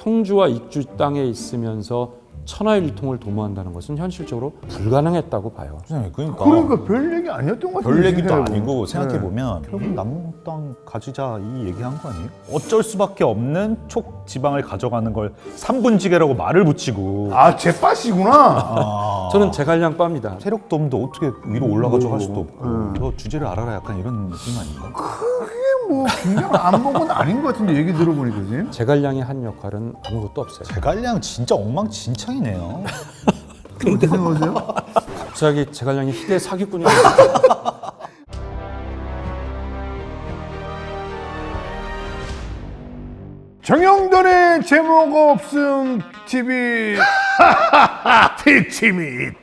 형주와 익주 땅에 있으면서 천하일통을 도모한다는 것은 현실적으로 불가능했다고 봐요. 그러니까 별 얘기 아니었던 것 같아요. 별 얘기도 생각해보면. 아니고 생각해보면 결국 남은 땅 가지자 이 얘기한 거 아니에요? 어쩔 수밖에 없는 촉 지방을 가져가는 걸 삼분지계라고 말을 붙이고 아, 제빠시구나. 저는 제갈량 빠입니다. 세력도움도 어떻게 위로 올라가지고 할 수도 없고 너 주제를 알아라 약간 이런 느낌 아닌가? 그게 뭐 굉장히 안목은 아닌 것 같은데 얘기 들어보니까 지금. 제갈량이 한 역할은 아무것도 없어요. 제갈량 진짜 엉망진창이네요. 어떻게 생각하세요? 갑자기 제갈량이 희대 사기꾼이 정영돈의 제목 없음 TV.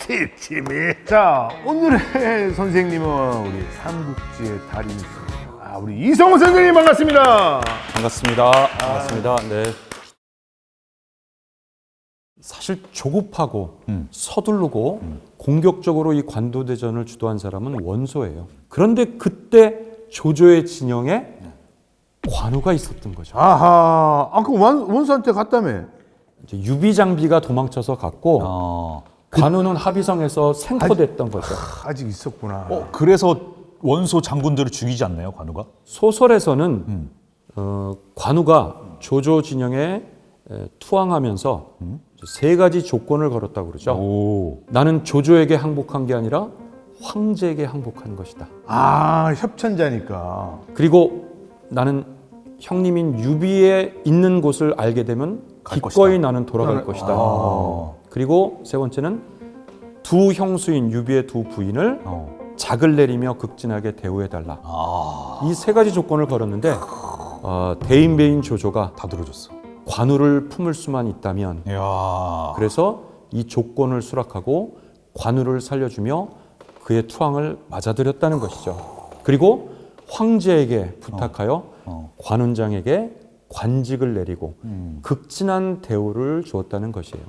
티치미. 자, 오늘의 선생님은 우리 삼국지의 달인이십니다. 우리 이성우 선생님 반갑습니다. 반갑습니다. 반갑습니다. 네. 사실 조급하고 서두르고 공격적으로 이 관도대전을 주도한 사람은 원소예요. 그런데 그때 조조의 진영에 관우가 있었던 거죠. 아하, 아까 원수한테 갔다며. 이제 유비장비가 도망쳐서 갔고 관우는 합의성에서 생포됐던 거죠. 아직 있었구나. 그래서 원소 장군들을 죽이지 않나요, 관우가? 소설에서는 관우가 조조 진영에 투항하면서 세 가지 조건을 걸었다고 그러죠. 오. 나는 조조에게 항복한 게 아니라 황제에게 항복한 것이다. 아, 협천자니까. 그리고 나는 형님인 유비의 있는 곳을 알게 되면 기꺼이 나는 돌아갈 것이다. 그리고 세 번째는 두 형수인 유비의 두 부인을 작을 내리며 극진하게 대우해달라. 이 세 가지 조건을 걸었는데 대인배인 조조가 다 들어줬어. 관우를 품을 수만 있다면 이야. 그래서 이 조건을 수락하고 관우를 살려주며 그의 투항을 맞아들였다는 것이죠. 그리고 황제에게 부탁하여 관운장에게 관직을 내리고 극진한 대우를 주었다는 것이에요.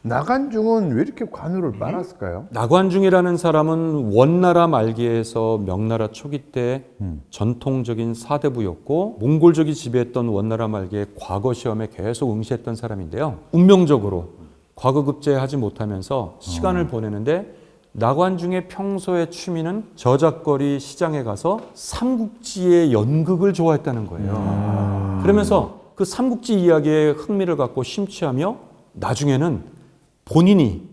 나간중은 왜 이렇게 관우를 빨았을까요? 나관중이라는 사람은 원나라 말기에서 명나라 초기 때 전통적인 사대부였고 몽골족이 지배했던 원나라 말기의 과거 시험에 계속 응시했던 사람인데요. 운명적으로 과거급제하지 못하면서 시간을 보내는데 나관중의 평소의 취미는 저작거리 시장에 가서 삼국지의 연극을 좋아했다는 거예요. 그러면서 그 삼국지 이야기에 흥미를 갖고 심취하며 나중에는 본인이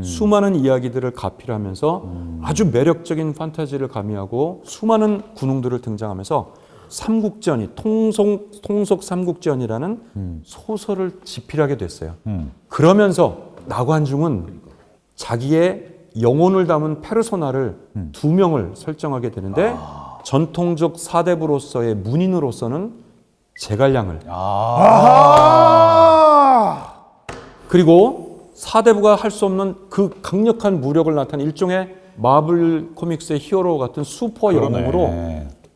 수많은 이야기들을 가필하면서 아주 매력적인 판타지를 가미하고 수많은 군웅들을 등장하면서 삼국지연이 통속 삼국지연이라는 소설을 집필하게 됐어요. 그러면서 나관중은 자기의 영혼을 담은 페르소나를 두 명을 설정하게 되는데 전통적 사대부로서의 문인으로서는 제갈량을 그리고 사대부가 할 수 없는 그 강력한 무력을 나타낸 일종의 마블 코믹스의 히어로 같은 슈퍼 영웅으로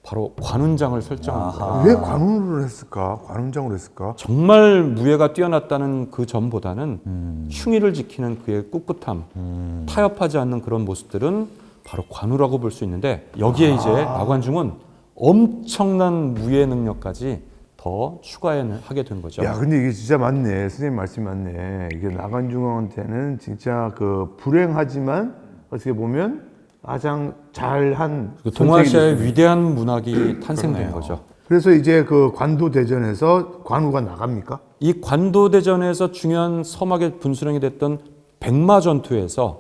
바로 관운장을 설정한 거예요. 왜 관운을 했을까? 관운장으로 했을까? 정말 무예가 뛰어났다는 그 점보다는 흉의를 지키는 그의 꿋꿋함, 타협하지 않는 그런 모습들은 바로 관우라고 볼 수 있는데 여기에 이제 나관중은 엄청난 무예 능력까지 더 추가하게 된 거죠. 야, 근데 이게 진짜 맞네. 선생님 말씀이 맞네. 이게 나간중한테는 진짜 그 불행하지만 어떻게 보면 가장 잘한 동아시아의 위대한 문학이 탄생된 거죠. 그래서 이제 그 관도대전에서 관우가 나갑니까? 이 관도대전에서 중요한 섬하게 분수령이 됐던 백마전투에서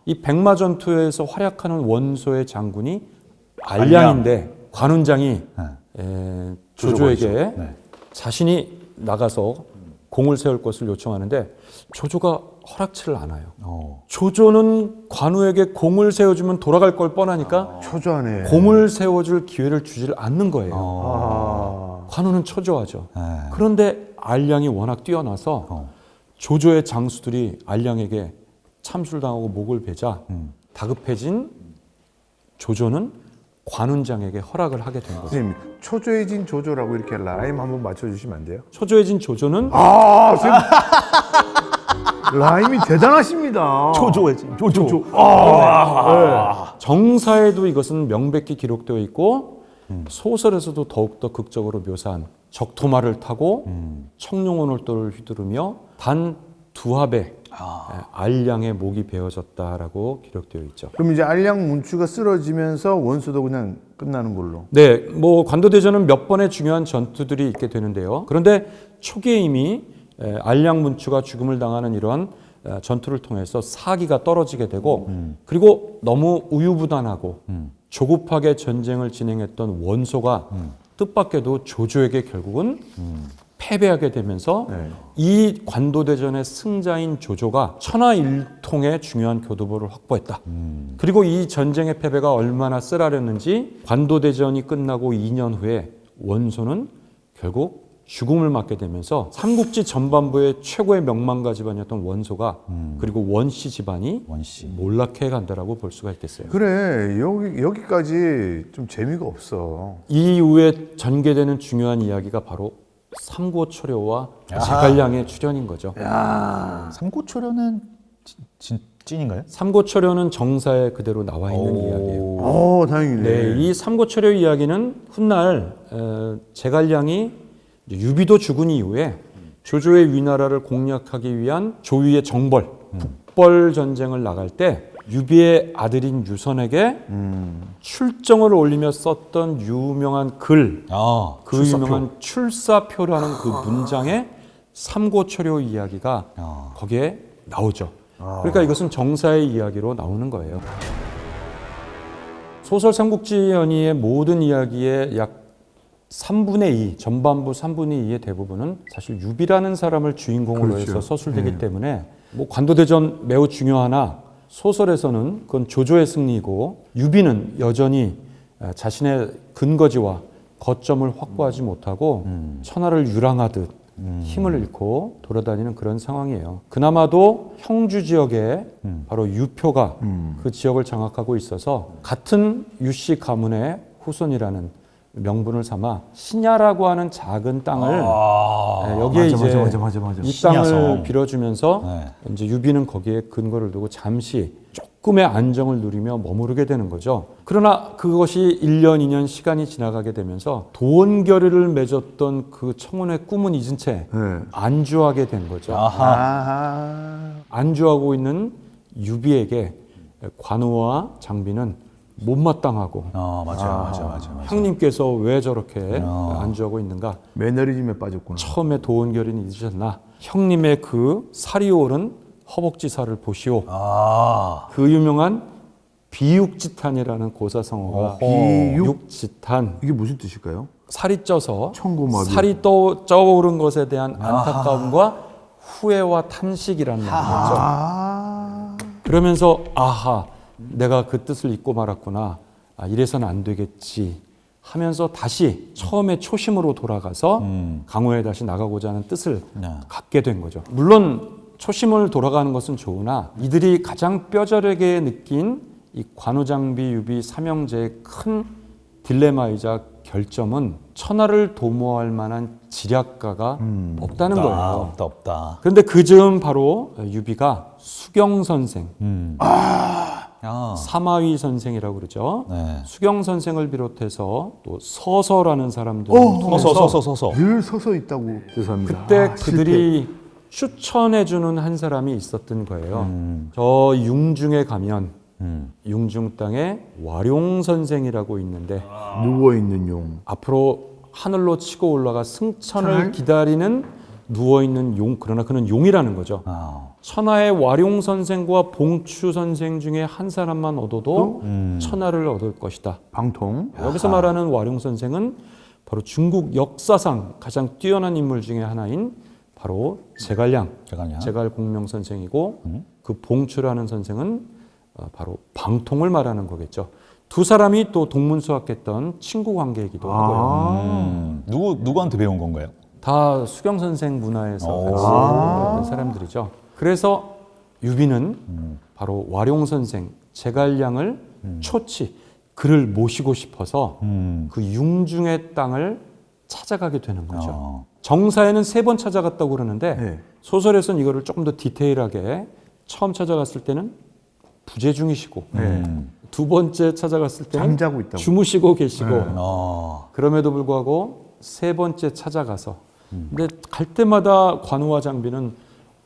이 백마전투에서 활약하는 원소의 장군이 알량인데 관운장이 조조에게 자신이 나가서 공을 세울 것을 요청하는데 조조가 허락치를 않아요. 조조는 관우에게 공을 세워주면 돌아갈 걸 뻔하니까 초조하네. 공을 세워줄 기회를 주지를 않는 거예요. 관우는 초조하죠. 그런데 알량이 워낙 뛰어나서 조조의 장수들이 알량에게 참수를 당하고 목을 베자 다급해진 조조는 관운장에게 허락을 하게 된 거죠. 선생님, 초조해진 조조라고 이렇게 라임 한번 맞춰주시면 안 돼요? 초조해진 조조는 선생님. 라임이 대단하십니다. 조조해진 조조. 정사에도 이것은 명백히 기록되어 있고 소설에서도 더욱더 극적으로 묘사한 적토마를 타고 청룡오늘도를 휘두르며 단 2합에 알량의 목이 베어졌다라고 기록되어 있죠. 그럼 이제 알량 문추가 쓰러지면서 원수도 그냥 끝나는 걸로. 네, 뭐 관도대전은 몇 번의 중요한 전투들이 있게 되는데요. 그런데 초기에 이미 알량 문추가 죽음을 당하는 이러한 전투를 통해서 사기가 떨어지게 되고 그리고 너무 우유부단하고 조급하게 전쟁을 진행했던 원소가 뜻밖에도 조조에게 결국은 패배하게 되면서 네. 이 관도대전의 승자인 조조가 천하일통의 중요한 교두보를 확보했다. 그리고 이 전쟁의 패배가 얼마나 쓰라렸는지 관도대전이 끝나고 2년 후에 원소는 결국 죽음을 맞게 되면서 삼국지 전반부의 최고의 명망가 집안이었던 원소가 그리고 원씨 집안이 원씨. 몰락해 간다라고 볼 수가 있겠어요. 그래 여기까지 좀 재미가 없어. 이후에 전개되는 중요한 이야기가 바로 삼고초려와 제갈량의 출현인 거죠. 삼고초려는 찐인가요? 삼고초려는 정사에 그대로 나와 있는 이야기예요. 다행이네. 네, 이 삼고초려 이야기는 훗날 제갈량이 유비도 죽은 이후에 조조의 위나라를 공략하기 위한 조위의 정벌, 북벌 전쟁을 나갈 때 유비의 아들인 유선에게 출정을 올리며 썼던 유명한 글, 그 출사표. 유명한 출사표라는 그 문장에 삼고초려 이야기가 거기에 나오죠. 그러니까 이것은 정사의 이야기로 나오는 거예요. 소설 삼국지 연의의 모든 이야기의 약 3분의 2, 전반부 3분의 2의 대부분은 사실 유비라는 사람을 주인공으로 그렇죠. 해서 서술되기 때문에 뭐 관도대전 매우 중요하나 소설에서는 그건 조조의 승리이고 유비는 여전히 자신의 근거지와 거점을 확보하지 못하고 천하를 유랑하듯 힘을 잃고 돌아다니는 그런 상황이에요. 그나마도 형주 지역에 바로 유표가 그 지역을 장악하고 있어서 같은 유씨 가문의 후손이라는 명분을 삼아 신야라고 하는 작은 땅을 여기에 맞아. 이 신야성. 땅을 빌어주면서 이제 유비는 거기에 근거를 두고 잠시 조금의 안정을 누리며 머무르게 되는 거죠. 그러나 그것이 1년, 2년 시간이 지나가게 되면서 도원결의를 맺었던 그 청혼의 꿈은 잊은 채 안주하게 된 거죠. 안주하고 있는 유비에게 관우와 장비는 못마땅하고 맞아요. 형님께서 왜 저렇게 안주하고 있는가? 매너리즘에 빠졌구나. 처음에 도원결의는 잊으셨나? 형님의 그 살이 오른 허벅지살을 보시오. 그 유명한 비육지탄이라는 고사성어가 비육지탄, 이게 무슨 뜻일까요? 살이 쪄서 청고마비. 살이 쪄오른 것에 대한 안타까움과 후회와 탄식이라는 말이죠. 그러면서 내가 그 뜻을 잊고 말았구나. 이래서는 안 되겠지 하면서 다시 처음에 초심으로 돌아가서 강호에 다시 나가고자 하는 뜻을 갖게 된 거죠. 물론 초심을 돌아가는 것은 좋으나 이들이 가장 뼈저리게 느낀 이 관우장비 유비 삼형제의 큰 딜레마이자 결점은 천하를 도모할 만한 지략가가 없다는 거예요. 없다. 그런데 그 즈음 바로 유비가 수경 선생, 사마위 선생이라고 그러죠. 수경 선생을 비롯해서 또 서서라는 사람들 서서. 늘 서서 있다고 죄송합니다. 그때 그들이 추천해주는 한 사람이 있었던 거예요. 저 융중에 가면 융중 땅에 와룡 선생이라고 있는데 누워 있는 용. 앞으로 하늘로 치고 올라가 승천을 기다리는 누워있는 용, 그러나 그는 용이라는 거죠. 천하의 와룡 선생과 봉추 선생 중에 한 사람만 얻어도 천하를 얻을 것이다. 방통. 여기서 말하는 와룡 선생은 바로 중국 역사상 가장 뛰어난 인물 중에 하나인 바로 제갈량. 제갈공명 선생이고 그 봉추라는 선생은 바로 방통을 말하는 거겠죠. 두 사람이 또 동문수학했던 친구 관계이기도 하고요. 누구한테 배운 건가요? 다 수경 선생 문화에서 같이 배웠던 사람들이죠. 그래서 유비는 바로 와룡 선생 제갈량을 그를 모시고 싶어서 그 융중의 땅을 찾아가게 되는 거죠. 정사에는 3번 찾아갔다고 그러는데 소설에서는 이거를 조금 더 디테일하게 처음 찾아갔을 때는 부재 중이시고 두 번째 찾아갔을 때는 잠자고 있다고. 주무시고 계시고 그럼에도 불구하고 세 번째 찾아가서 근데 갈 때마다 관우와 장비는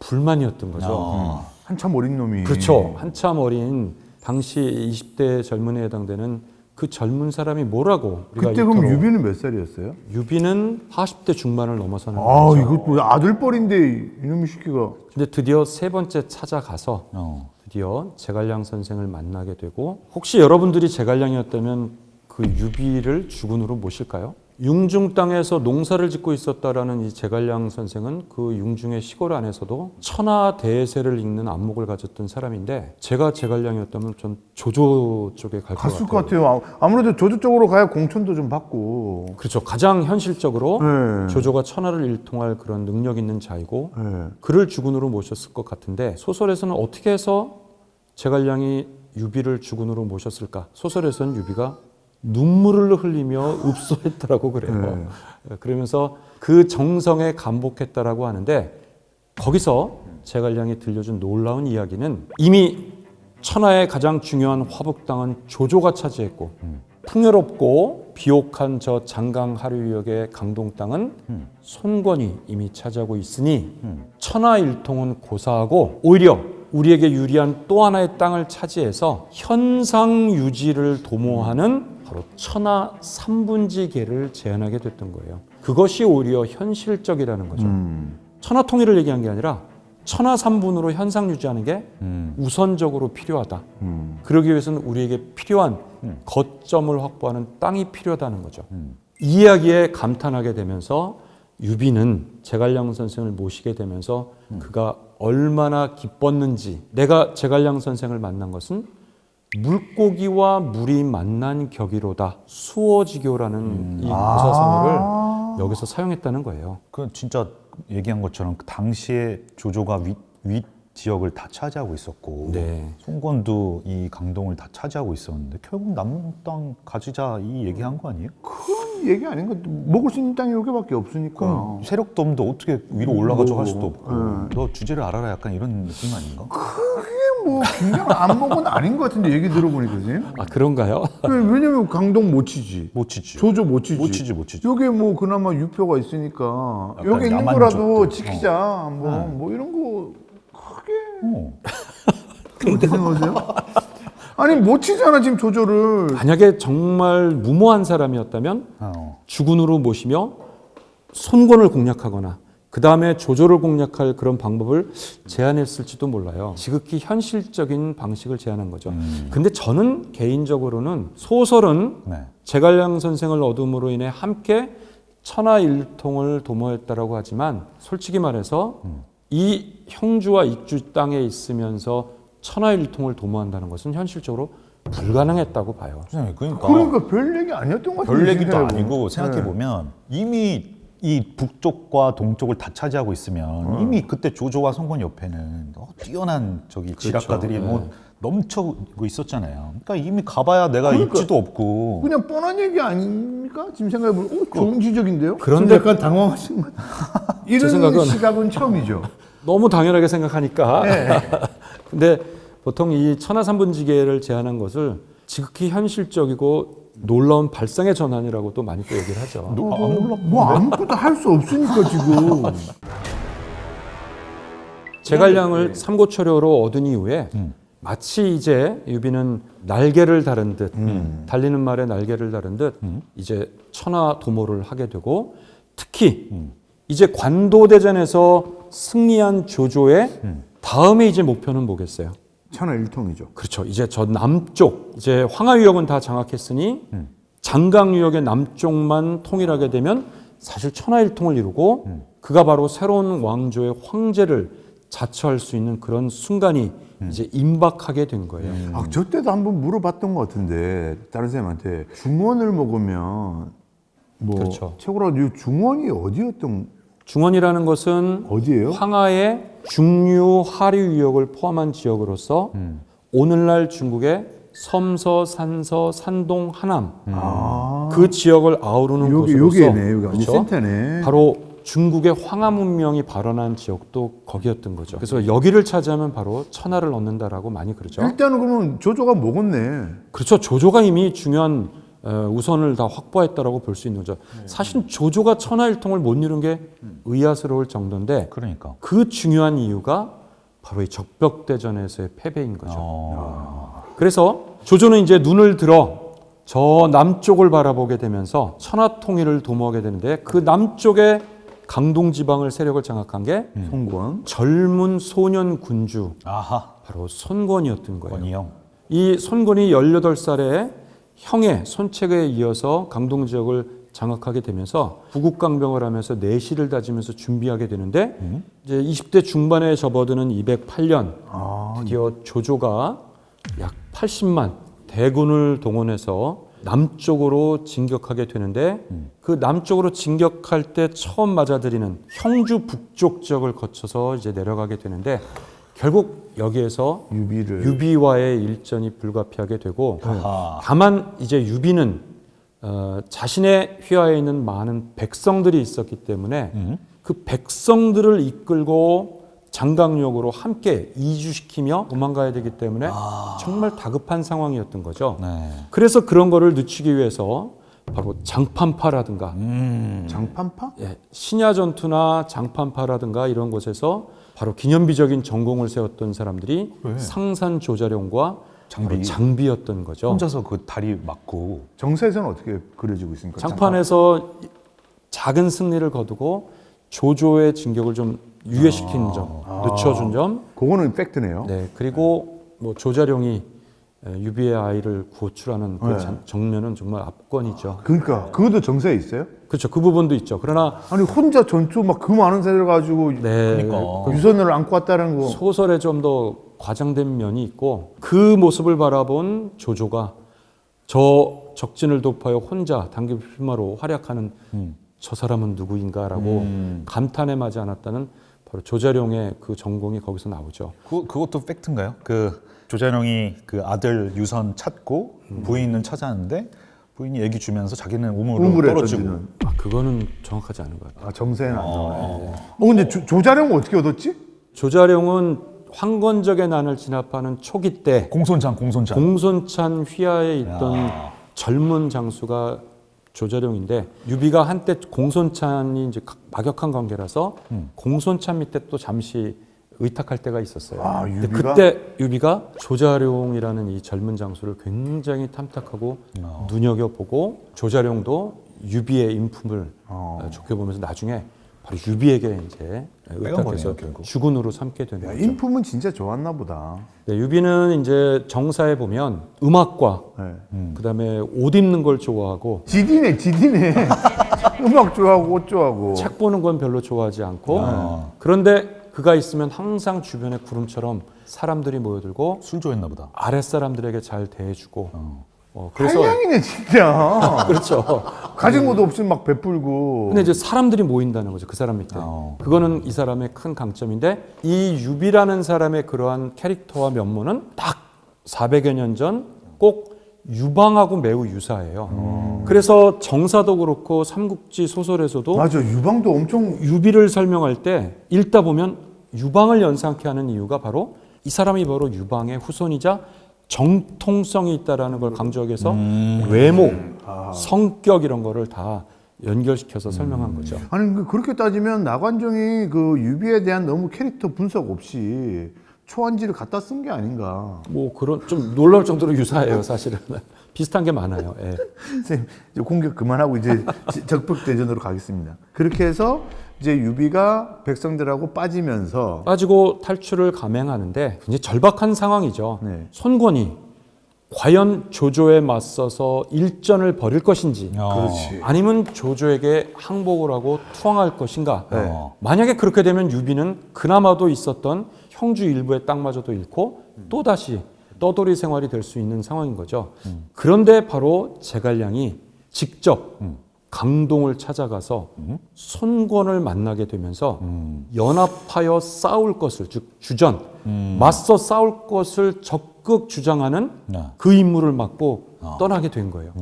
불만이었던 거죠. 한참 어린 놈이. 그렇죠. 한참 어린 당시 20대 젊은이에 해당되는 그 젊은 사람이 뭐라고 우리가 그때 그럼 이토록- 유비는 몇 살이었어요? 유비는 40대 중반을 넘어서는 아, 거죠. 이거 뭐 아들뻘인데 이놈의 새끼가. 근데 드디어 세 번째 찾아가서 어. 드디어 제갈량 선생을 만나게 되고 혹시 여러분들이 제갈량이었다면 그 유비를 주군으로 모실까요? 융중 땅에서 농사를 짓고 있었다라는 이 제갈량 선생은 그 융중의 시골 안에서도 천하 대세를 읽는 안목을 가졌던 사람인데 제가 제갈량이었다면 전 조조 쪽에 갈 것 갔을 같아요. 것 같아요. 아무래도 조조 쪽으로 가야 공천도 좀 받고. 그렇죠. 가장 현실적으로 네. 조조가 천하를 일통할 그런 능력 있는 자이고 네. 그를 주군으로 모셨을 것 같은데 소설에서는 어떻게 해서 제갈량이 유비를 주군으로 모셨을까? 소설에서는 유비가 눈물을 흘리며 읍소했다라고 그래요. 그러면서 그 정성에 감복했다라고 하는데 거기서 제갈량이 들려준 놀라운 이야기는 이미 천하의 가장 중요한 화북당은 조조가 차지했고 풍요롭고 비옥한 저 장강 하류역의 강동 땅은 손권이 이미 차지하고 있으니 천하 일통은 고사하고 오히려 우리에게 유리한 또 하나의 땅을 차지해서 현상 유지를 도모하는 바로 천하 삼분지계를 제안하게 됐던 거예요. 그것이 오히려 현실적이라는 거죠. 천하 통일을 얘기한 게 아니라 천하 삼분으로 현상 유지하는 게 우선적으로 필요하다. 그러기 위해서는 우리에게 필요한 거점을 확보하는 땅이 필요하다는 거죠. 이 이야기에 감탄하게 되면서 유비는 제갈량 선생을 모시게 되면서 그가 얼마나 기뻤는지 내가 제갈량 선생을 만난 것은 물고기와 물이 만난 격이로다. 수어지교라는 이 고사성어를 여기서 사용했다는 거예요. 그 진짜 얘기한 것처럼 그 당시에 조조가 윗 지역을 다 차지하고 있었고 네. 송건도 이 강동을 다 차지하고 있었는데 결국 남는 땅 가지자 이 얘기한 거 아니에요? 큰 얘기 아닌가? 먹을 수 있는 땅이 여기밖에 없으니까. 그럼 세력도 없는데 어떻게 위로 올라가서 뭐, 갈 수도 없고 너 주제를 알아라 약간 이런 느낌 아닌가? 그게 뭐 굉장히 안목은 아닌 것 같은데 얘기 들어보니까 선생님. 아 그런가요? 왜냐면 강동 못 치지. 못 치지. 조조 못 치지. 못 치지, 못 치지. 여기 뭐 그나마 유표가 있으니까 약간 여기 있는 야만족들. 거라도 지키자. 뭐 이런 거 크게 어. 어떻게 생각하세요? 아니 못 치잖아 지금 조조를. 만약에 정말 무모한 사람이었다면 어. 주군으로 모시며 손권을 공략하거나 그 다음에 조조를 공략할 그런 방법을 제안했을지도 몰라요. 지극히 현실적인 방식을 제안한 거죠. 근데 저는 개인적으로는 소설은 네. 제갈량 선생을 얻음으로 인해 함께 천하일통을 도모했다라고 하지만 솔직히 말해서 이 형주와 익주 땅에 있으면서 천하일통을 도모한다는 것은 현실적으로 불가능했다고 봐요. 그러니까 별 얘기 아니었던 것 같아요. 별 얘기도 생각해보면. 아니고 생각해 보면 이미 이 북쪽과 동쪽을 다 차지하고 있으면 이미 그때 조조와 성권 옆에는 뛰어난 저기 지략가들이 뭐 넘쳐고 있었잖아요. 그러니까 이미 가봐야 내가 입지도 없고. 그냥 뻔한 얘기 아닙니까? 지금 생각해보면 좋은 지적인데요? 그런데- 지금 약간 당황하신 것 같아요. 이런 생각은- 시각은 처음이죠. 너무 당연하게 생각하니까. 근데 보통 이 천하삼분지계를 제안한 것을 지극히 현실적이고 놀라운 발상의 전환이라고 또 많이 또 얘기를 하죠. 뭐 아무것도 할 수 없으니까 지금. 제갈량을 삼고초려로 얻은 이후에 마치 이제 유비는 날개를 다른 듯 달리는 말에 날개를 다른 듯 이제 천하 도모를 하게 되고 특히 이제 관도대전에서 승리한 조조의 다음에 이제 목표는 뭐겠어요? 천하일통이죠. 그렇죠. 이제 저 남쪽 이제 황하유역은 다 장악했으니 장강유역의 남쪽만 통일하게 되면 사실 천하일통을 이루고 그가 바로 새로운 왕조의 황제를 자처할 수 있는 그런 순간이 이제 임박하게 된 거예요. 아, 저 때도 한번 물어봤던 것 같은데 다른 사람한테 중원을 먹으면 뭐 그렇죠. 최고라도 이 중원이 어디였던 중원이라는 것은 어디예요? 황하의 중류 하류유역을 포함한 지역으로서 오늘날 중국의 섬서, 산서, 산동, 하남 그 지역을 아우르는 곳으로서 여기네, 여기 그렇죠? 센터네. 바로 중국의 황하 문명이 발원한 지역도 거기였던 거죠. 그래서 여기를 차지하면 바로 천하를 얻는다라고 많이 그러죠. 일단은 그러면 조조가 먹었네. 그렇죠. 조조가 이미 중요한 우선을 다 확보했다라고 볼 수 있는 거죠. 사실 조조가 천하일통을 못 이룬 게 의아스러울 정도인데 그러니까. 그 중요한 이유가 바로 이 적벽대전에서의 패배인 거죠. 그래서 조조는 이제 눈을 들어 저 남쪽을 바라보게 되면서 천하통일을 도모하게 되는데 그 남쪽에 강동 지방을 세력을 장악한 게 송권. 젊은 소년 군주 아하. 바로 손권이었던 거예요. 권희영. 이 손권이 18살에 형의 손책에 이어서 강동 지역을 장악하게 되면서 부국강병을 하면서 내실을 다지면서 준비하게 되는데 이제 20대 중반에 접어드는 208년 드디어 조조가 약 80만 대군을 동원해서 남쪽으로 진격하게 되는데 그 남쪽으로 진격할 때 처음 맞아들이는 형주 북쪽 지역을 거쳐서 이제 내려가게 되는데 결국 여기에서 유비와의 일전이 불가피하게 되고 아하. 다만 이제 유비는 자신의 휘하에 있는 많은 백성들이 있었기 때문에 그 백성들을 이끌고 장강역으로 함께 이주시키며 도망가야 되기 때문에 정말 다급한 상황이었던 거죠. 네. 그래서 그런 거를 늦추기 위해서 바로 장판파라든가 장판파? 예, 신야 전투나 장판파라든가 이런 곳에서 바로 기념비적인 전공을 세웠던 사람들이 상산 조자룡과 장비였던 거죠. 혼자서 그 다리 맞고. 정세에서는 어떻게 그려지고 있습니까? 장판에서 작은 승리를 거두고 조조의 진격을 좀 유예시킨 점, 늦춰준 점. 그거는 팩트네요. 네, 그리고 뭐 조자룡이 유비의 아이를 구출하는 그 정면은 정말 압권이죠. 그러니까 그것도 정세에 있어요? 그렇죠, 그 부분도 있죠. 그러나 아니 혼자 전투 막 그 많은 세를 가지고 네, 그러니까. 유선을 안고 왔다는 거. 소설에 좀 더 과장된 면이 있고 그 모습을 바라본 조조가 저 적진을 돕하여 혼자 단기 필마로 활약하는 저 사람은 누구인가라고 감탄에 마지 않았다는 바로 조자룡의 그 전공이 거기서 나오죠. 그것도 팩트인가요? 그 조자룡이 그 아들 유선 찾고 부인은 찾았는데 부인이 얘기 주면서 자기는 우물에 떨어지고. 던지는. 그거는 정확하지 않은 것 같아요. 정세는 안 나와요. 근데 조자룡은 어떻게 얻었지? 조자룡은 황건적의 난을 진압하는 초기 때 공손찬. 공손찬 휘하에 있던 젊은 장수가 조자룡인데 유비가 한때 공손찬이 이제 막역한 관계라서 공손찬 밑에 또 잠시 의탁할 때가 있었어요. 근데 유비가? 그때 유비가 조자룡이라는 이 젊은 장수를 굉장히 탐탁하고 눈여겨보고 조자룡도 유비의 인품을 좋게 보면서 나중에 바로 유비에게 이제 의탁해서 결국. 주군으로 삼게 되는 거죠. 인품은 진짜 좋았나 보다. 네, 유비는 이제 정사에 보면 음악과 그다음에 옷 입는 걸 좋아하고 지디네. 음악 좋아하고 옷 좋아하고. 책 보는 건 별로 좋아하지 않고 그런데 그가 있으면 항상 주변에 구름처럼 사람들이 모여들고 술 좋아했나 보다. 아랫사람들에게 잘 대해주고 그래서 한량이네 진짜. 그렇죠. 가진 것도 없으면 막 베풀고. 근데 이제 사람들이 모인다는 거죠. 그 사람 밑에. 그거는 이 사람의 큰 강점인데 이 유비라는 사람의 그러한 캐릭터와 면모는 딱 400여 년 전 꼭 유방하고 매우 유사해요. 그래서 정사도 그렇고 삼국지 소설에서도 맞아, 유방도 엄청. 유비를 설명할 때 읽다 보면 유방을 연상케 하는 이유가 바로 이 사람이 바로 유방의 후손이자 정통성이 있다라는 걸 강조하기 위해서 외모, 성격 이런 거를 다 연결시켜서 설명한 거죠. 아니 그렇게 따지면 나관정이 그 유비에 대한 너무 캐릭터 분석 없이 초안지를 갖다 쓴 게 아닌가. 뭐 그런 좀 놀라울 정도로 유사해요, 사실은. 비슷한 게 많아요. 예. 선생님 이제 공격 그만하고 이제 적벽 대전으로 가겠습니다. 그렇게 해서 이제 유비가 백성들하고 빠지면서 빠지고 탈출을 감행하는데 굉장히 절박한 상황이죠. 네. 손권이 과연 조조에 맞서서 일전을 벌일 것인지 그렇지. 아니면 조조에게 항복을 하고 투항할 것인가. 네. 만약에 그렇게 되면 유비는 그나마도 있었던 형주 일부의 땅마저도 잃고 또다시 떠돌이 생활이 될 수 있는 상황인 거죠. 그런데 바로 제갈량이 직접 강동을 찾아가서 손권을 만나게 되면서 연합하여 싸울 것을, 즉 주전, 맞서 싸울 것을 적극 주장하는 그 임무를 맡고 떠나게 된 거예요.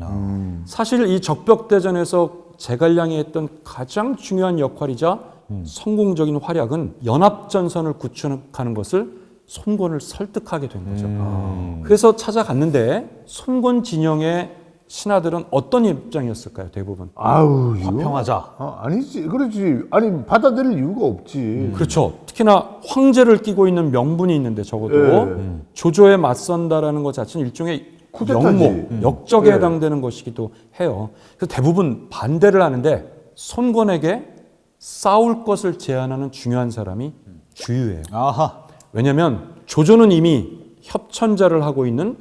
사실 이 적벽대전에서 제갈량이 했던 가장 중요한 역할이자 성공적인 활약은 연합전선을 구축하는 것을 손권을 설득하게 된 거죠. 그래서 찾아갔는데 손권 진영에 신하들은 어떤 입장이었을까요? 대부분. 아우 이거 화평하자. 아니지 그렇지 아니 받아들일 이유가 없지. 그렇죠. 특히나 황제를 끼고 있는 명분이 있는데 적어도 조조에 맞선다라는 것 자체는 일종의 쿠데타지. 역모, 역적에 네. 해당되는 것이기도 해요. 그래서 대부분 반대를 하는데 손권에게 싸울 것을 제안하는 중요한 사람이 주유예요. 아하. 왜냐하면 조조는 이미 협천자를 하고 있는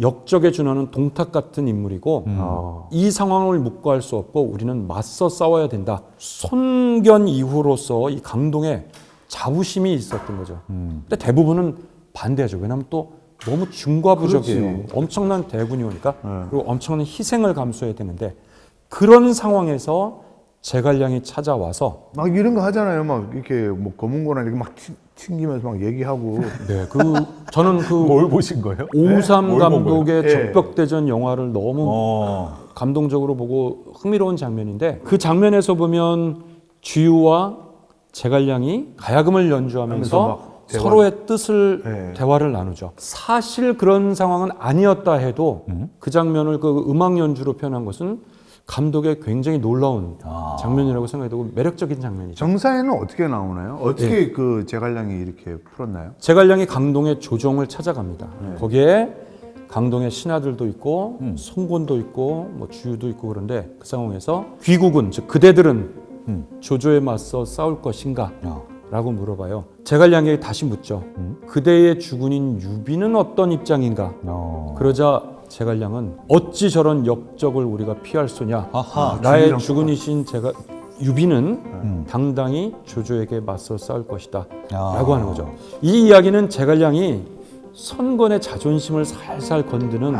역적에 준하는 동탁 같은 인물이고 이 상황을 묵과할 수 없고 우리는 맞서 싸워야 된다. 손견 이후로서 이 강동에 자부심이 있었던 거죠. 근데 대부분은 반대하죠. 왜냐하면 또 너무 중과부적이에요. 그렇지. 엄청난 대군이 오니까 그리고 엄청난 희생을 감수해야 되는데 그런 상황에서 제갈량이 찾아와서 막 이런 거 하잖아요. 막 이렇게 뭐 검은고나 이렇게 막 튕기면서 막 얘기하고. 네, 저는 그 뭘 보신 거예요? 오우삼 뭘 감독의 네. 적벽대전 영화를 너무 감동적으로 보고 흥미로운 장면인데 그 장면에서 보면 주유와 제갈량이 가야금을 연주하면서 막 대화- 서로의 뜻을 네. 대화를 나누죠. 사실 그런 상황은 아니었다 해도 그 장면을 그 음악 연주로 표현한 것은 감독의 굉장히 놀라운 장면이라고 생각이 되고 매력적인 장면이죠. 정사에는 어떻게 나오나요? 어떻게 그 제갈량이 이렇게 풀었나요? 제갈량이 강동의 조정을 찾아갑니다. 거기에 강동의 신하들도 있고 송곤도 있고 뭐 주유도 있고 그런데 그 상황에서 귀국은 즉 그대들은 조조에 맞서 싸울 것인가? 라고 물어봐요. 제갈량에게 다시 묻죠. 그대의 주군인 유비는 어떤 입장인가? 그러자 제갈량은 어찌 저런 역적을 우리가 피할 수냐? 아하, 나의 주군이신 유비는 당당히 조조에게 맞서 싸울 것이다. 라고 하는 거죠. 이 이야기는 제갈량이 선권의 자존심을 살살 건드는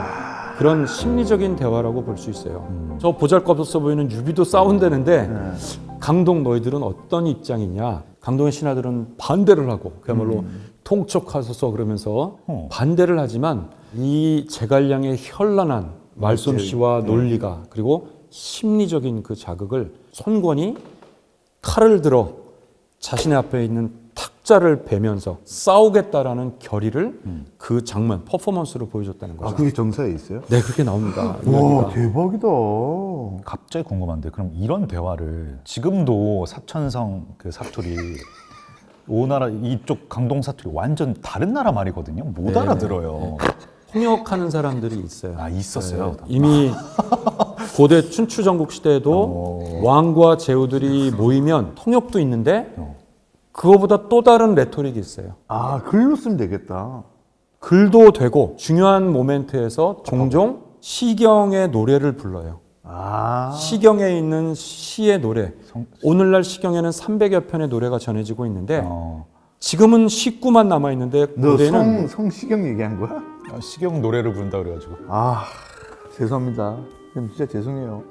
그런 심리적인 대화라고 볼 수 있어요. 저 보잘것없어 보이는 유비도 싸운다는데 강동 너희들은 어떤 입장이냐? 강동의 신하들은 반대를 하고 그야말로 통촉하소서 그러면서 반대를 하지만 이 제갈량의 현란한 말솜씨와 논리가 그리고 심리적인 그 자극을 손권이 칼을 들어 자신의 앞에 있는 탁자를 베면서 싸우겠다라는 결의를 그 장면 퍼포먼스로 보여줬다는 거죠. 아 그게 정사에 있어요? 네, 그렇게 나옵니다. 와 이야기가. 대박이다. 갑자기 궁금한데 그럼 이런 대화를 지금도 사천성 그 사투리 오나라 이쪽 강동 사투리 완전 다른 나라 말이거든요. 못 네. 알아들어요. 통역하는 사람들이 있어요. 아 있었어요. 이미 고대 춘추 전국 시대에도 왕과 제후들이 모이면 통역도 있는데 그거보다 또 다른 레토릭이 있어요. 아 글로 쓰면 되겠다. 글도 되고 중요한 모멘트에서 종종 시경의 노래를 불러요. 아 시경에 있는 시의 노래. 오늘날 시경에는 300여 편의 노래가 전해지고 있는데 지금은 19만 남아 있는데 고대는 너 성시경 얘기한 거야? 시경 노래를 부른다 그래가지고. 아 죄송합니다. 그럼 진짜 죄송해요.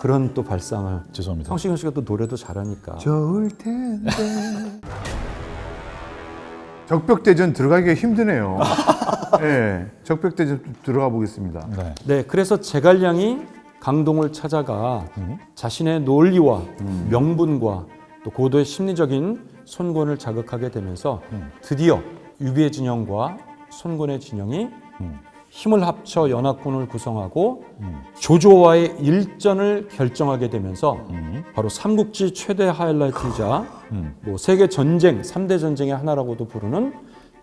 그런 또 발상을 죄송합니다. 성시경 씨가 또 노래도 잘하니까. 좋을 텐데. 적벽대전 들어가기가 힘드네요. 네, 적벽대전 들어가 보겠습니다. 네. 네, 그래서 제갈량이 강동을 찾아가 자신의 논리와 명분과 또 고도의 심리적인 손권을 자극하게 되면서 드디어 유비의 진영과 손권의 진영이 힘을 합쳐 연합군을 구성하고 조조와의 일전을 결정하게 되면서 바로 삼국지 최대 하이라이트이자 뭐 세계 전쟁 3대 전쟁의 하나라고도 부르는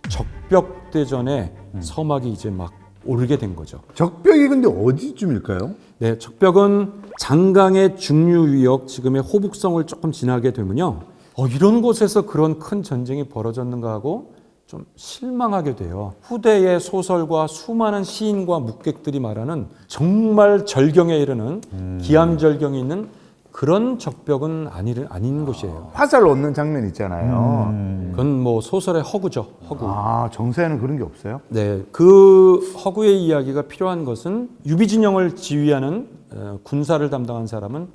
적벽대전의 서막이 이제 막 오르게 된 거죠. 적벽이 근데 어디쯤일까요? 네, 적벽은 장강의 중류위역 지금의 호북성을 조금 지나게 되면요. 이런 곳에서 그런 큰 전쟁이 벌어졌는가 하고 좀 실망하게 돼요. 후대의 소설과 수많은 시인과 묵객들이 말하는 정말 절경에 이르는 기암절경이 있는 그런 적벽은 아닌 곳이에요. 화살 얻는 장면 있잖아요. 그건 뭐 소설의 허구죠. 허구. 아 정사에는 그런 게 없어요? 네, 그 허구의 이야기가 필요한 것은 유비진영을 지휘하는 군사를 담당한 사람은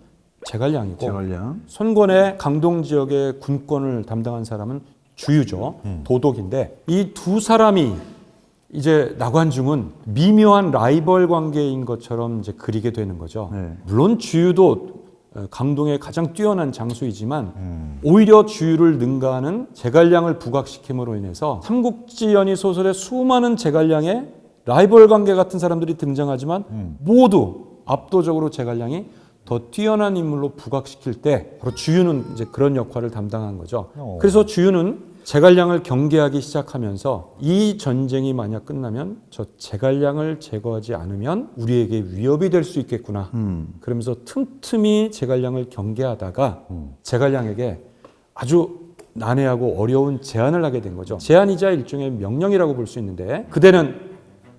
제갈량이고 제갈량. 손권의 강동 지역의 군권을 담당한 사람은 주유죠. 도독인데 이 두 사람이 이제 나관중은 미묘한 라이벌 관계인 것처럼 이제 그리게 되는 거죠. 네. 물론 주유도 강동의 가장 뛰어난 장수이지만 오히려 주유를 능가하는 제갈량을 부각시킴으로 인해서 삼국지 연의 소설의 수많은 제갈량의 라이벌 관계 같은 사람들이 등장하지만 모두 압도적으로 제갈량이 더 뛰어난 인물로 부각시킬 때 바로 주유는 이제 그런 역할을 담당한 거죠. 그래서 주유는 제갈량을 경계하기 시작하면서 이 전쟁이 만약 끝나면 저 제갈량을 제거하지 않으면 우리에게 위협이 될 수 있겠구나. 그러면서 틈틈이 제갈량을 경계하다가 제갈량에게 아주 난해하고 어려운 제안을 하게 된 거죠. 제안이자 일종의 명령이라고 볼 수 있는데 그대는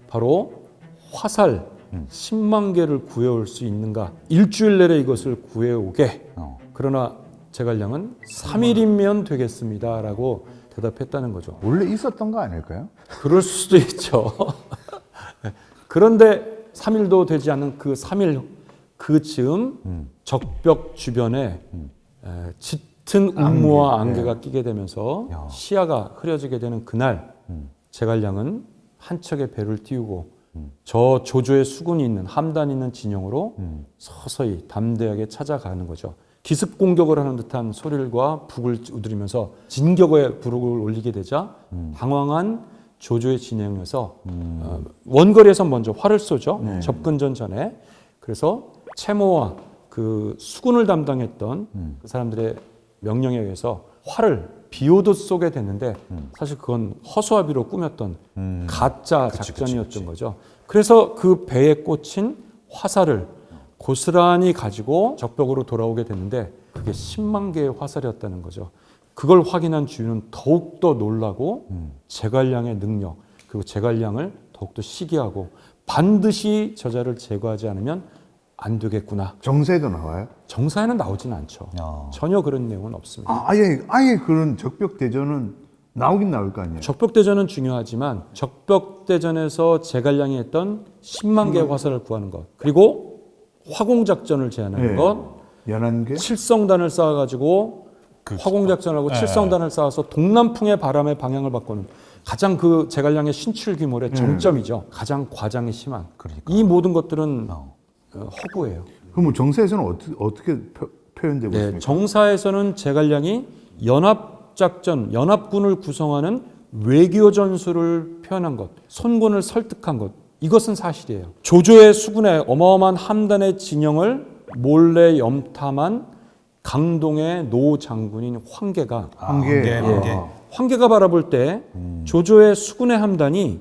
바로 화살 10만 개를 구해올 수 있는가? 일주일 내에 이것을 구해오게. 그러나 제갈량은 3일이면 되겠습니다라고 대답했다는 거죠. 원래 있었던 거 아닐까요? 그럴 수도 있죠. 그런데 3일도 되지 않은 그 3일 그 즈음 적벽 주변에 짙은 음모와 안개가 끼게 되면서 시야가 흐려지게 되는 그날 제갈량은 한 척의 배를 띄우고 저 조조의 수군이 있는 함단이 있는 진영으로 서서히 담대하게 찾아가는 거죠. 기습 공격을 하는 듯한 소리와 북을 두드리면서 진격의 부르를 올리게 되자 당황한 조조의 진영에서 원거리에서 먼저 활을 쏘죠. 접근전 전에. 그래서 채모와 그 수군을 담당했던 그 사람들의 명령에 의해서 활을 비오듯 쏘게 됐는데 사실 그건 허수아비로 꾸몄던 가짜 작전이었던 거죠. 그래서 그 배에 꽂힌 화살을 고스란히 가지고 적벽으로 돌아오게 됐는데 그게 10만 개의 화살이었다는 거죠. 그걸 확인한 주유는 더욱더 놀라고 제갈량의 능력 그리고 제갈량을 더욱더 시기하고 반드시 저자를 제거하지 않으면 안 되겠구나. 정세도 나와요? 정사에는 나오진 않죠. 전혀 그런 내용은 없습니다. 아예 그런 적벽 대전은 나오긴 나올 거 아니에요. 적벽대전은 중요하지만 적벽대전에서 제갈량이 했던 10만 개의 화살을 구하는 것 그리고 화공작전을 제안하는 것 11개? 칠성단을 쌓아가지고 화공작전하고 칠성단을 쌓아서 동남풍의 바람의 방향을 바꾸는 가장 그 제갈량의 신출 규모의 정점이죠. 가장 과장이 심한 이 모든 것들은 허구예요. 그러면 정세에서는 어떻게 표현되고 네, 있습니까? 정사에서는 제갈량이 연합작전, 연합군을 구성하는 외교 전술을 표현한 것, 손군을 설득한 것, 이것은 사실이에요. 조조의 수군의 어마어마한 함단의 진영을 몰래 염탐한 강동의 노 장군인 황계가 황계가 바라볼 때 조조의 수군의 함단이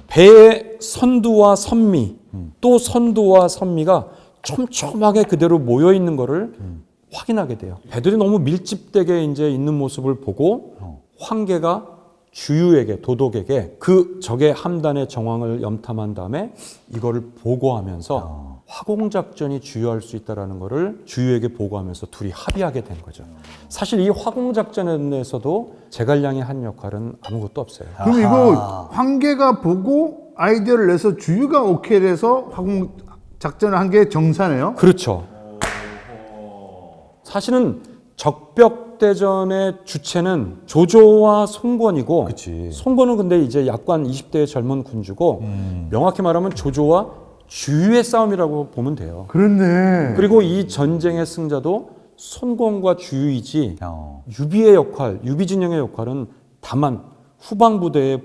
배의 선두와 선미 또 선두와 선미가 촘촘하게 그대로 모여 있는 것을 확인하게 돼요. 배들이 너무 밀집되게 이제 있는 모습을 보고 황계가 주유에게 도독에게 그 적의 함단의 정황을 염탐한 다음에 이거를 보고하면서 화공작전이 주유할 수 있다라는 것을 주유에게 보고하면서 둘이 합의하게 된 거죠. 사실 이 화공작전에서도 제갈량이 한 역할은 아무것도 없어요. 그럼 이거 황계가 보고 아이디어를 내서 주유가 오케이를 해서 화공 작전을 한 게 정사네요? 그렇죠. 사실은 적벽대전의 주체는 조조와 송권이고 송권은 근데 이제 약관 20대의 젊은 군주고 명확히 말하면 조조와 주유의 싸움이라고 보면 돼요. 그렇네. 그리고 이 전쟁의 승자도 손권과 주유이지 유비의 역할, 유비진영의 역할은 다만 후방부대의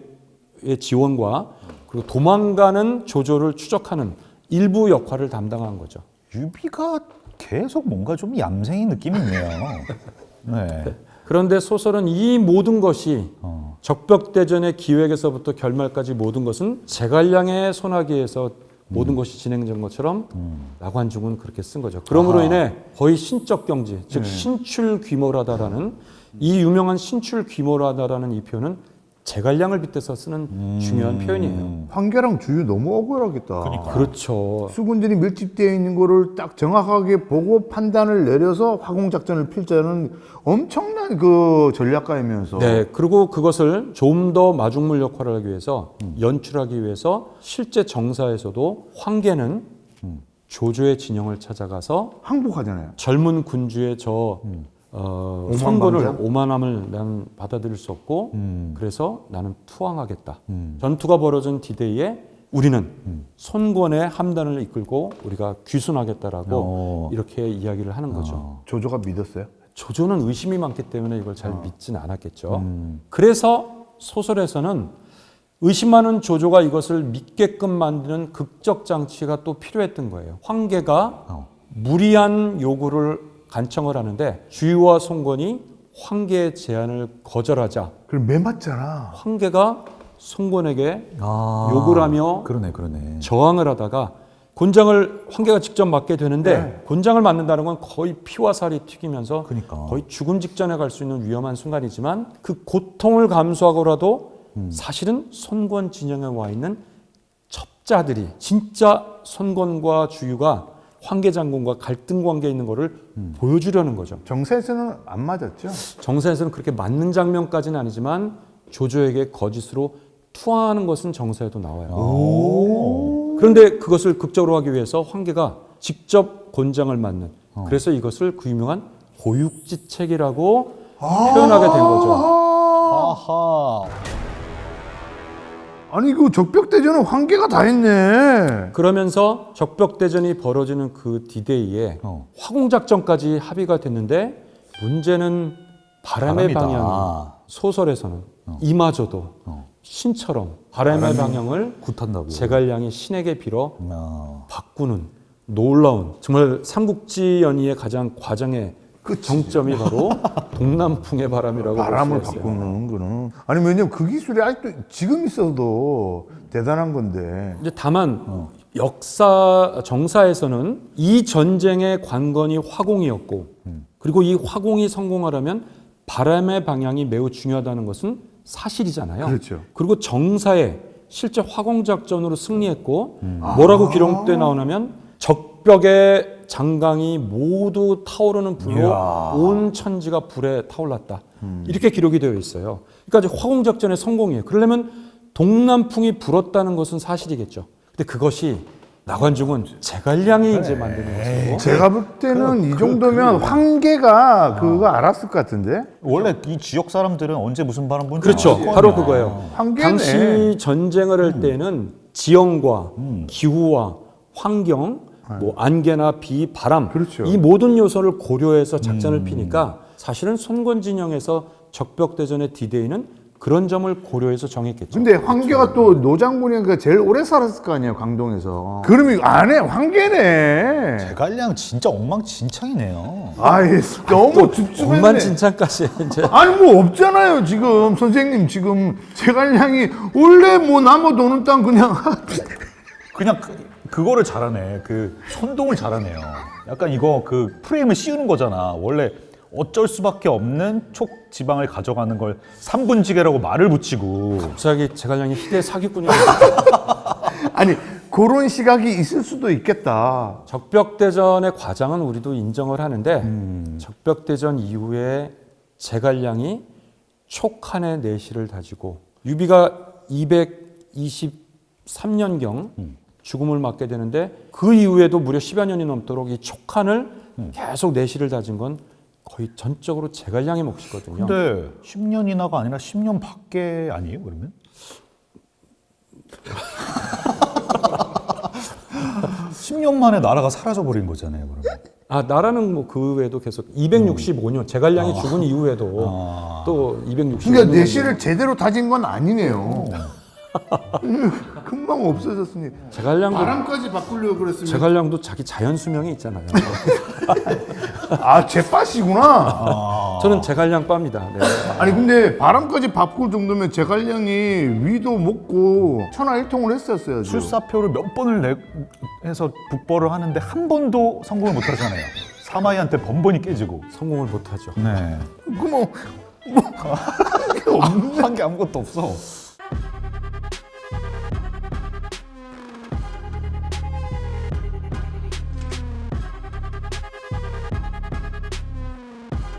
지원과 그리고 도망가는 조조를 추적하는 일부 역할을 담당한 거죠. 유비가 계속 뭔가 좀 얌생이 느낌이 있네요. 네. 그런데 소설은 이 모든 것이 적벽대전의 기획에서부터 결말까지 모든 것은 제갈량의 손아귀에서 모든 것이 진행된 것처럼 나관중은 그렇게 쓴 거죠. 그러므로 인해 거의 신적 경지, 즉 신출 귀몰하다라는 이 유명한 신출 귀몰하다라는 이 표현은 제갈량을 빗대서 쓰는 중요한 표현이에요. 황계랑 주유 너무 억울하겠다. 그렇죠. 수군들이 밀집되어 있는 거를 딱 정확하게 보고 판단을 내려서 화공작전을 필자는 엄청난 그 전략가이면서. 네, 그리고 그것을 좀 더 마중물 역할을 하기 위해서 연출하기 위해서 실제 정사에서도 황계는 조조의 진영을 찾아가서 항복하잖아요. 젊은 군주의 선거를 오만함을 나는 받아들일 수 없고 그래서 나는 투항하겠다. 전투가 벌어진 디데이에 우리는 손권의 함단을 이끌고 우리가 귀순하겠다라고 이렇게 이야기를 하는 거죠. 조조가 믿었어요? 조조는 의심이 많기 때문에 이걸 잘 믿지는 않았겠죠. 그래서 소설에서는 의심 많은 조조가 이것을 믿게끔 만드는 극적 장치가 또 필요했던 거예요. 황계가 무리한 요구를 간청을 하는데 주유와 송건이 황계의 제안을 거절하자 그럼 매 맞잖아. 황계가 송건에게 욕을 하며 그러네. 저항을 하다가 곤장을 황계가 직접 맞게 되는데 곤장을 맞는다는 건 거의 피와 살이 튀기면서 그러니까. 거의 죽음 직전에 갈 수 있는 위험한 순간이지만 그 고통을 감수하고라도 사실은 손권 진영에 와 있는 첩자들이 진짜 손권과 주유가 황계 장군과 갈등 관계에 있는 거를 보여주려는 거죠. 정세에서는 안 맞았죠? 정사에서는 그렇게 맞는 장면까지는 아니지만 조조에게 거짓으로 투하하는 것은 정사에도 나와요. 그런데 그것을 극적으로 하기 위해서 황계가 직접 곤장을 맞는 그래서 이것을 그 유명한 고육지책이라고 표현하게 된 거죠. 아하. 아니 그 적벽대전은 황계가 다 했네. 그러면서 적벽대전이 벌어지는 그 디데이에 화공작전까지 합의가 됐는데 문제는 바람의 바람이다. 방향이 소설에서는 이마저도 신처럼 바람의 방향을 굿한다고. 제갈량이 신에게 빌어 바꾸는 놀라운 정말 삼국지 연의의 가장 과정의 정점이 바로 동남풍의 바람이라고 바람을 볼수 있어요. 바꾸는 거는 아니 왜냐면 그 기술이 아직도 지금 있어도 대단한 건데. 이제 다만 역사 정사에서는 이 전쟁의 관건이 화공이었고 그리고 이 화공이 성공하려면 바람의 방향이 매우 중요하다는 것은 사실이잖아요. 그렇죠. 그리고 정사에 실제 화공 작전으로 승리했고 뭐라고 기록돼 나오냐면 적벽의 장강이 모두 타오르는 불로 온 천지가 불에 타올랐다. 이렇게 기록이 되어 있어요. 그러니까 이제 화공 작전의 성공이에요. 그러려면 동남풍이 불었다는 것은 사실이겠죠. 근데 그것이 나관중은 제갈량이 이제 만드는 것이고 제가 볼 때는 이 정도면 황계가 그거 알았을 것 같은데. 원래 이 지역 사람들은 언제 무슨 바람 분지 그렇죠. 알았거든요. 바로 그거예요. 황계네. 당시 전쟁을 할 때는 지형과 기후와 환경, 뭐 안개나 비, 바람 그렇죠. 이 모든 요소를 고려해서 작전을 피니까 사실은 손권 진영에서 적벽대전의 디데이는 그런 점을 고려해서 정했겠죠. 근데 황계가 또 노장군이니까 제일 오래 살았을 거 아니에요, 강동에서. 그러면 안 해, 황계네. 제갈량 진짜 엉망진창이네요. 아이, 너무 줍줍했네. 엉만진창까지 이제 아니 뭐 없잖아요 지금 선생님 지금 제갈량이 원래 뭐 남아 도는 땅 그냥 그냥 그거를 잘하네. 그 선동을 잘하네요. 약간 이거 그 프레임을 씌우는 거잖아. 원래 어쩔 수밖에 없는 촉 지방을 가져가는 걸 삼분지계라고 말을 붙이고. 갑자기 제갈량이 희대 사기꾼이 아니 그런 시각이 있을 수도 있겠다. 적벽대전의 과장은 우리도 인정을 하는데 적벽대전 이후에 제갈량이 촉한의 내실을 다지고 유비가 223년경 죽음을 맞게 되는데 그 이후에도 무려 10여 년이 넘도록 이 촉한을 계속 내실을 다진 건 거의 전적으로 제갈량의 몫이거든요. 근데 10년이나가 아니라 10년 밖에 아니에요, 그러면? 10년 만에 나라가 사라져 버린 거잖아요, 그러면. 아 나라는 뭐 그 외에도 계속 265년 제갈량이 죽은 이후에도 또 265년 그러니까 내실을 제대로 다진 건 아니네요. 금방 없어졌으니. 제갈량도 바람까지 바꾸려고 그랬으면. 제갈량도 자기 자연 수명이 있잖아요. 아 제빠시구나. 저는 제갈량 빠입니다. 네. 아니 근데 바람까지 바꿀 정도면 제갈량이 위도 먹고 천하일통을 했었어야죠. 출사표를 몇 번을 해서 북벌을 하는데 한 번도 성공을 못 하잖아요. 사마이한테 번번이 깨지고. 성공을 못하죠. 네. 그뭐 한 게 아무것도 없어.